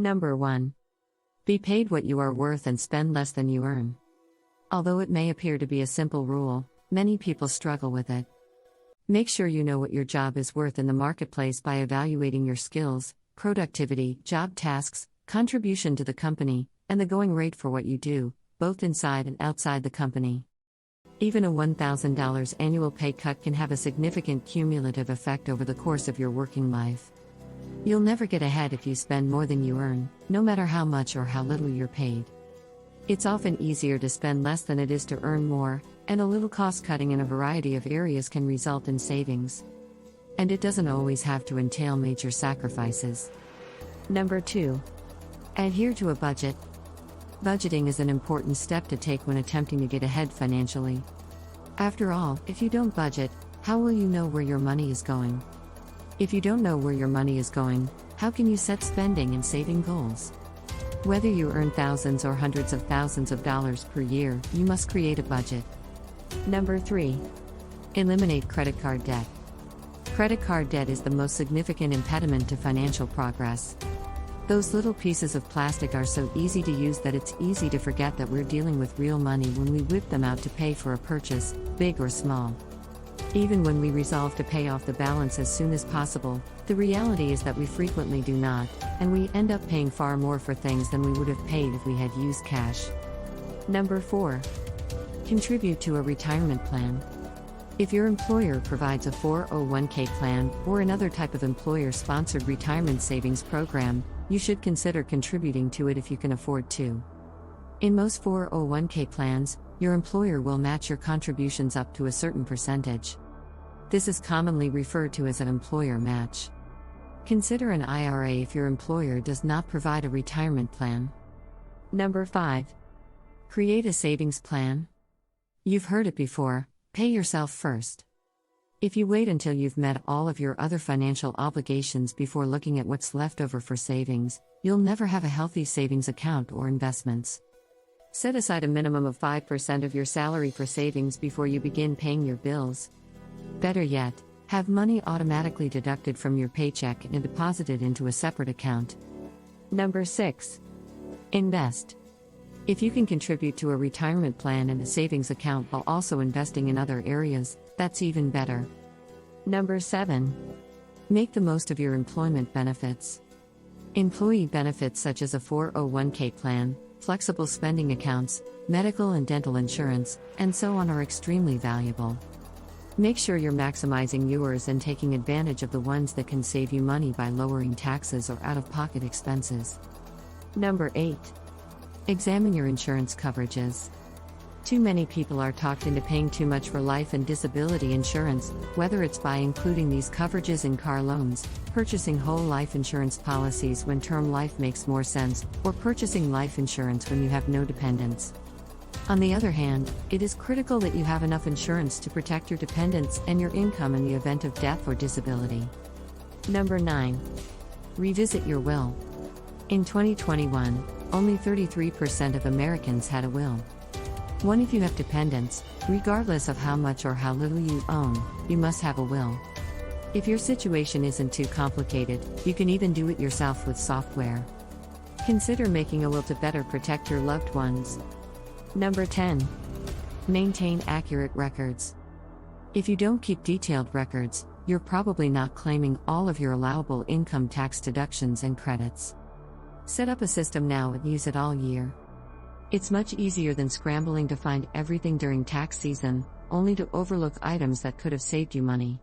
Number 1. Be paid what you are worth and spend less than you earn. Although it may appear to be a simple rule, many people struggle with it. Make sure you know what your job is worth in the marketplace by evaluating your skills, productivity, job tasks, contribution to the company, and the going rate for what you do, both inside and outside the company. Even a $1,000 annual pay cut can have a significant cumulative effect over the course of your working life. You'll never get ahead if you spend more than you earn, no matter how much or how little you're paid. It's often easier to spend less than it is to earn more, and a little cost cutting in a variety of areas can result in savings. And it doesn't always have to entail major sacrifices. Number 2. Adhere to a budget. Budgeting is an important step to take when attempting to get ahead financially. After all, if you don't budget, how will you know where your money is going? If you don't know where your money is going, how can you set spending and saving goals? Whether you earn thousands or hundreds of thousands of dollars per year, you must create a budget. Number 3. Eliminate credit card debt. Credit card debt is the most significant impediment to financial progress. Those little pieces of plastic are so easy to use that it's easy to forget that we're dealing with real money when we whip them out to pay for a purchase, big or small. Even when we resolve to pay off the balance as soon as possible, the reality is that we frequently do not, and we end up paying far more for things than we would have paid if we had used cash. Number 4. Contribute to a retirement plan. If your employer provides a 401k plan or another type of employer-sponsored retirement savings program, you should consider contributing to it if you can afford to. In most 401k plans, your employer will match your contributions up to a certain percentage. This is commonly referred to as an employer match. Consider an IRA if your employer does not provide a retirement plan. Number 5. Create a savings plan. You've heard it before, pay yourself first. If you wait until you've met all of your other financial obligations before looking at what's left over for savings, you'll never have a healthy savings account or investments. Set aside a minimum of 5% of your salary for savings before you begin paying your bills. Better yet, have money automatically deducted from your paycheck and deposited into a separate account. Number 6. Invest. If you can contribute to a retirement plan and a savings account while also investing in other areas, that's even better. Number 7. Make the most of your employment benefits. Employee benefits such as a 401k plan, flexible spending accounts, medical and dental insurance, and so on are extremely valuable. Make sure you're maximizing yours and taking advantage of the ones that can save you money by lowering taxes or out-of-pocket expenses. Number 8. Examine your insurance coverages. Too many people are talked into paying too much for life and disability insurance, whether it's by including these coverages in car loans, purchasing whole life insurance policies when term life makes more sense, or purchasing life insurance when you have no dependents. On the other hand, it is critical that you have enough insurance to protect your dependents and your income in the event of death or disability. Number 9. Revisit your will. In 2021, only 33% of Americans had a will. If you have dependents, regardless of how much or how little you own, you must have a will. If your situation isn't too complicated, you can even do it yourself with software. Consider making a will to better protect your loved ones. Number 10. Maintain accurate records. If you don't keep detailed records, you're probably not claiming all of your allowable income tax deductions and credits. Set up a system now and use it all year. It's much easier than scrambling to find everything during tax season, only to overlook items that could have saved you money.